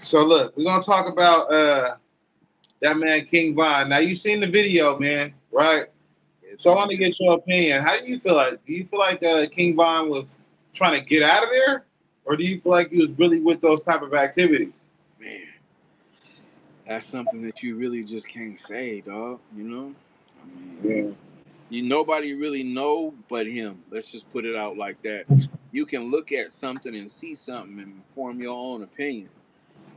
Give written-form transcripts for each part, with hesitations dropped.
So look, we're gonna talk about that man King Von. Now you seen the video, man, right? It's So I on want to there. get your opinion. How do you feel like? Do you feel like King Von was trying to get out of there, or do you feel like he was really with those type of activities? Man, that's something that you really just can't say, dog. I mean, Yeah. nobody really know but him. Let's just put it out like that. You can look at something and see something and form your own opinion,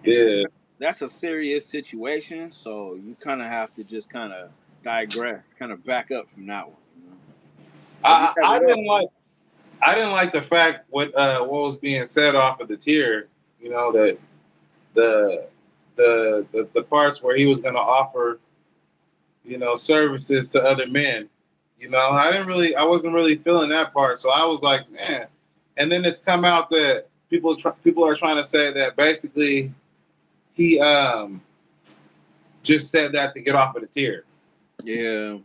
and Yeah. that's a serious situation. So you kind of have to just kind of digress, kind of back up from that one. Have you I ever I met? didn't like I didn't like the fact what was being said off of the tier. You know that the the parts where he was going to offer services to other men. I wasn't really feeling that part. So I was like, man. And then it's come out that people are trying to say that basically he just said that to get off of the tier. Yeah,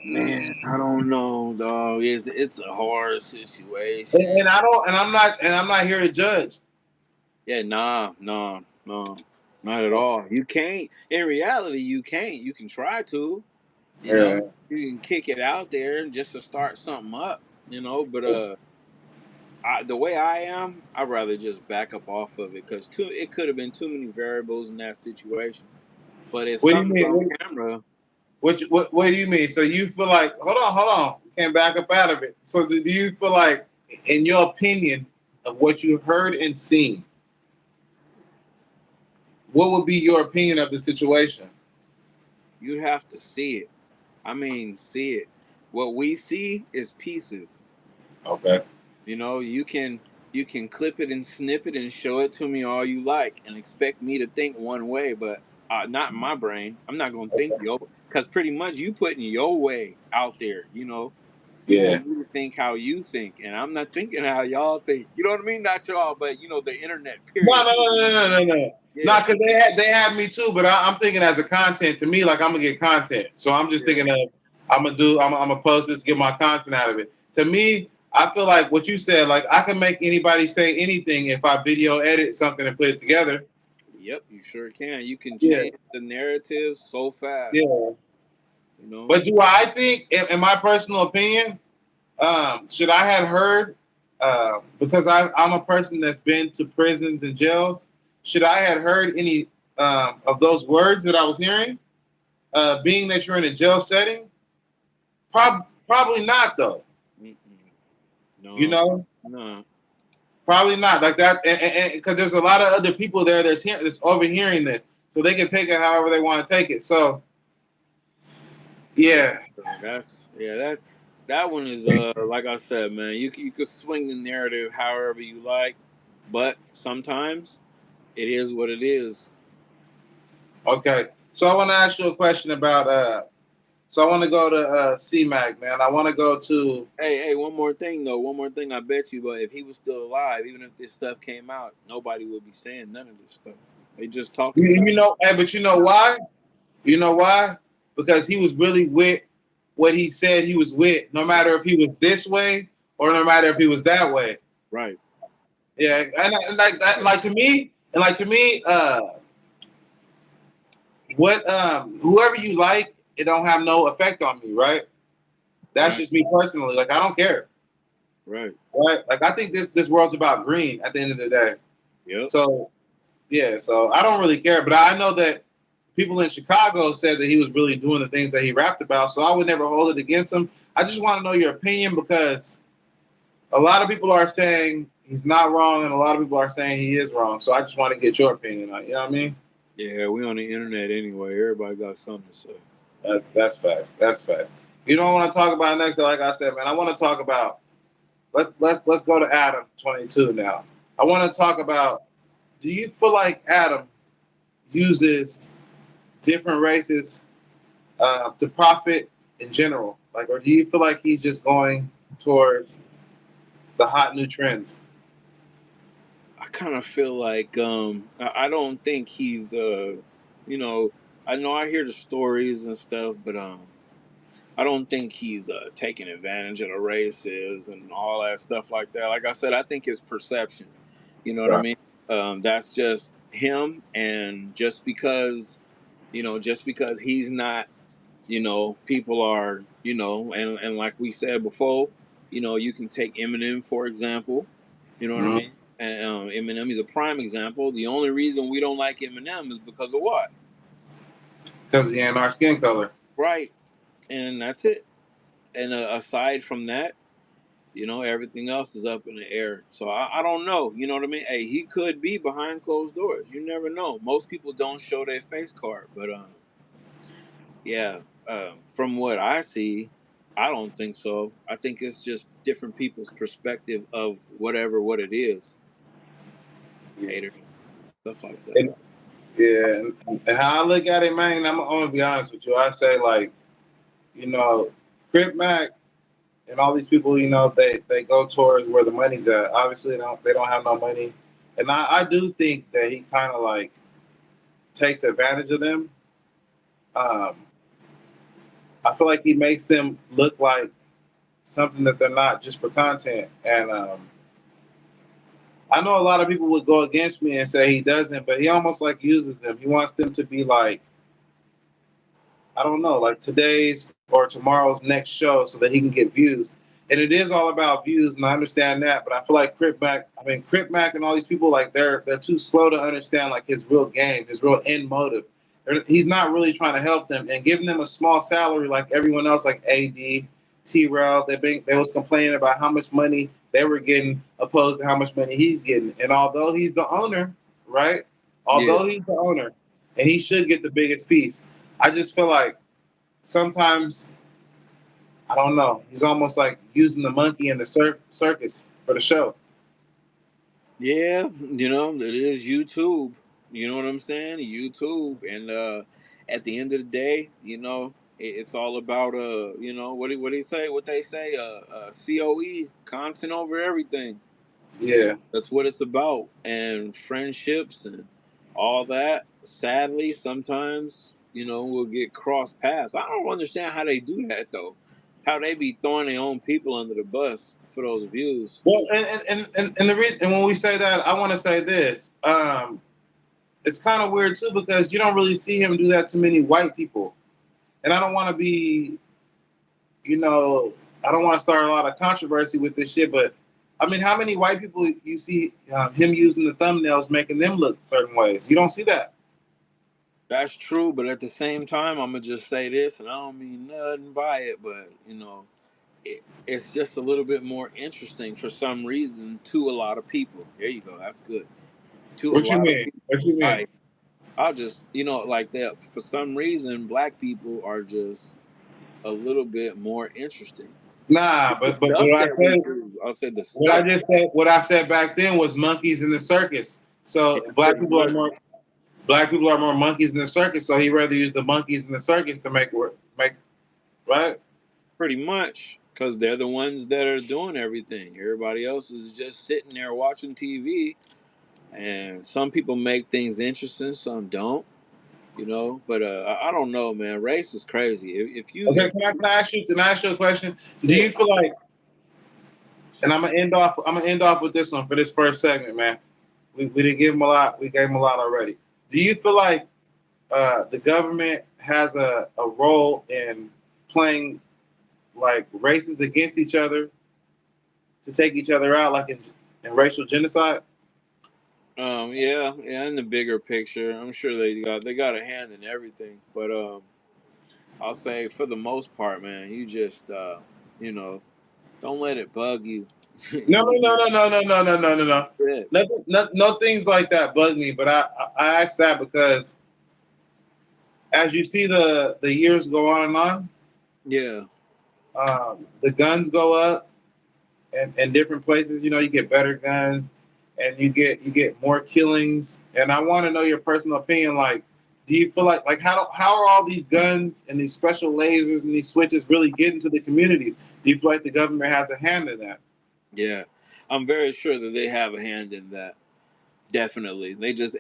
man, I don't know, dog. It's a hard situation. And I'm not here to judge. Yeah, not at all. You can't. In reality, you can't. You can try to. You know, Yeah. you can kick it out there and just to start something up. But the way I am, I'd rather just back up off of it because it could have been too many variables in that situation. But if What do you something's mean? on camera, What do you mean? So you feel like hold on, you can't back up out of it. So do you feel like, in your opinion of what you heard and seen, what would be your opinion of the situation? you'd have to see it. I mean, see it. What we see is pieces. Okay. You can clip it and snip it and show it to me all you like and expect me to think one way, but not in my brain. I'm not gonna think your because pretty much you putting your way out there. You Yeah. want me to think how you think, and I'm not thinking how y'all think. You know what I mean? Not y'all, but the internet. No, Period. no, no, no, no, no, no. Yeah, Not because they had me too, but I'm thinking as a content. To me, like, I'm gonna get content. So I'm just yeah, thinking of I'm gonna post this, get my content out of it. To me, I feel like what you said, like I can make anybody say anything if I video edit something and put it together. yep. You sure can. You can Yeah, change the narrative so fast. yeah. You know. But do I think, in my personal opinion, should I have heard? Because I'm a person that's been to prisons and jails. Should I have heard any of those words that I was hearing? Being that you're in a jail setting, probably not though. Mm-mm. You No, know, no. probably not like that, and because there's a lot of other people there that's overhearing this, so they can take it however they want to take it. So Yeah, yeah, that one is like I said, man. You could swing the narrative however you like, but sometimes it is what it is. okay. So I want to ask you a question about. So I want to go to CMAC, man. I want to go to. Hey, one more thing though. One more thing. I bet you, but if he was still alive, even if this stuff came out, nobody would be saying none of this stuff. They just talking about But you know why? You know why? Because he was really with what he said he was with, no matter if he was this way or no matter if he was that way. it. Right. Yeah, and like that, like to me, what whoever you like, it don't have no effect on me, right? That's Right. just me personally. Like I don't care, Right. right? Like I think this world's about green at the end of the day. Yep. So yeah, so I don't really care, but I know that people in Chicago said that he was really doing the things that he rapped about. So I would never hold it against him. I just want to know your opinion because a lot of people are saying he's not wrong, and a lot of people are saying he is wrong. So I just want to get your opinion on it. You know what I mean? Yeah, we on the internet anyway. Everybody got something to say. That's fast. That's fast. You don't want to talk about next, like I said, man. I want to talk about let's go to Adam 22 now. I want to talk about. Do you feel like Adam uses different races to profit in general? Like, or do you feel like he's just going towards the hot new trends? I kind of feel like I don't think he's you know I know I hear the stories and stuff, but I don't think he's taking advantage of the races and all that stuff like that. Like I said, I think it's perception. You know what I Right. mean? That's just him, and just because he's not, people are, and like we said before, you can take Eminem for example. You know what I Mhm. mean? And Eminem is a prime example. The only reason we don't like Eminem is because of what? Because he ain't our skin color. Right, and that's it. And aside from that, everything else is up in the air. So I don't know. You know what I mean? Hey, he could be behind closed doors. You never know. Most people don't show their face card, but yeah, from what I see, I don't think so. I think it's just different people's perspective of what it is. Hater stuff like that. And, yeah, and how I look at it, man, I'm gonna be honest with you. I say like, you know, Crip Mac and all these people, they go towards where the money's at. Obviously, they don't have no money, and I do think that he kind of like takes advantage of them. Um, I feel like he makes them look like something that they're not just for content. And I know a lot of people would go against me and say he doesn't, but he almost like uses them. He wants them to be like, I don't know, like today's or tomorrow's next show so that he can get views. And it is all about views, and I understand that. But I feel like Crip Mac and all these people, like they're too slow to understand like his real game, his real end motive. He's not really trying to help them and giving them a small salary like everyone else, like AD, T-Rail. They was complaining about how much money they were getting opposed to how much money he's getting. And although he's the owner, right? Yeah, Although he's the owner, and he should get the biggest piece, I just feel like sometimes I don't know. He's almost like using the monkey in the circus for the show. yeah. It is YouTube. You know what I'm saying? YouTube, and at the end of the day, it's all about what do you say? What they say? COE, content over everything. Yeah. That's what it's about. And friendships and all that, sadly, sometimes, will get crossed paths. I don't understand how they do that, though. How they be throwing their own people under the bus for those views. Well, and the reason, and when we say that, I want to say this. It's kind of weird too because you don't really see him do that to many white people, and I don't want to be, you know, I don't want to start a lot of controversy with this shit. But I mean, how many white people you see him using the thumbnails, making them look certain ways? You don't see that. That's true, but at the same time, I'm going to just say this, and I don't mean nothing by it, but, it's just a little bit more interesting for some reason to a lot of people. There you go. That's good. To a What you lot of mean? people. What you mean? I'll just, like that. For some reason, black people are just a little bit more interesting. Nah, The but stuff what I that we said, do, I'll say the what I stuff, just said, what I said back then was monkeys in the circus. yeah, So pretty much, black people are more monkeys in the circus. So he rather use the monkeys in the circus to make right. pretty much, because they're the ones that are doing everything. Everybody else is just sitting there watching TV, and some people make things interesting, some don't. But I don't know, man. Race is crazy. Okay, can I ask you a question? Do Yeah, you feel like, and I'm gonna end off with this one for this first segment, man. We didn't give him a lot. We gave him a lot already. Do you feel like the government has a role in playing like races against each other to take each other out, like in racial genocide? yeah. In the bigger picture, I'm sure they got a hand in everything, but I'll say for the most part, man, you just you know, don't let it bug you. No, no, no, no, no, no, no, no, no, no. Yeah, Nothing, no things like that bug me. But I ask that because as you see the years go on and on, yeah, the guns go up, and in different places, you get better guns, and you get more killings. And I want to know your personal opinion. Like, do you feel like how are all these guns and these special lasers and these switches really getting to the communities? Do you feel like the government has a hand in that? yeah. I'm very sure that they have a hand in that. Definitely, they just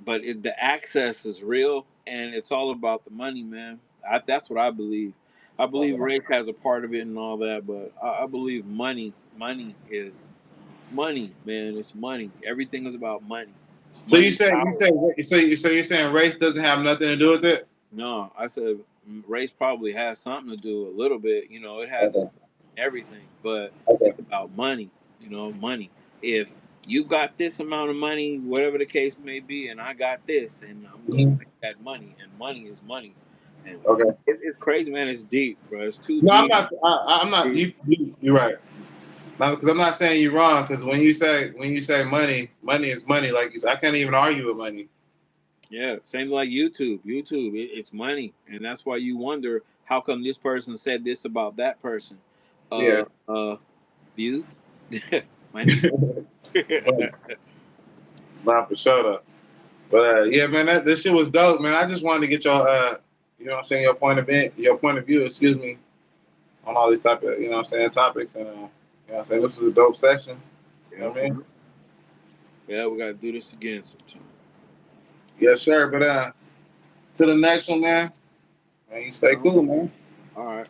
but the access is real, and it's all about the money, man. That's what I believe. I believe race has a part of it and all that, but I believe money is money, man. It's money. Everything is about money. So Money's power. you're saying race doesn't have nothing to do with it? No, I said race probably has something to do a little bit. You know, it has Okay. everything, but Okay. it's about money. You know, money. If you got this amount of money, whatever the case may be, and I got this, and I'm gonna Mhm. make that money, and money is money, and Okay. it's crazy, man. It's deep, bro. It's too No, I'm deep. not. I'm not. You're right. Because I'm not saying you're wrong. Because when you say money, money is money. Like you said, I can't even argue with money. Yeah, same like YouTube. YouTube, it's money, and that's why you wonder how come this person said this about that person. Yeah. Views, money. Money. Not for sure though. But yeah, man, this shit was dope, man. I just wanted to get your you know what I'm saying, your point of view, excuse me, on all these type of, you know what I'm saying, topics, and you know what I'm saying, this was a dope session. You know Yep. what I mean? Yeah, we gotta do this again sometime. Yes, sir. But to the next one, man. Man, you stay cool, man. All right.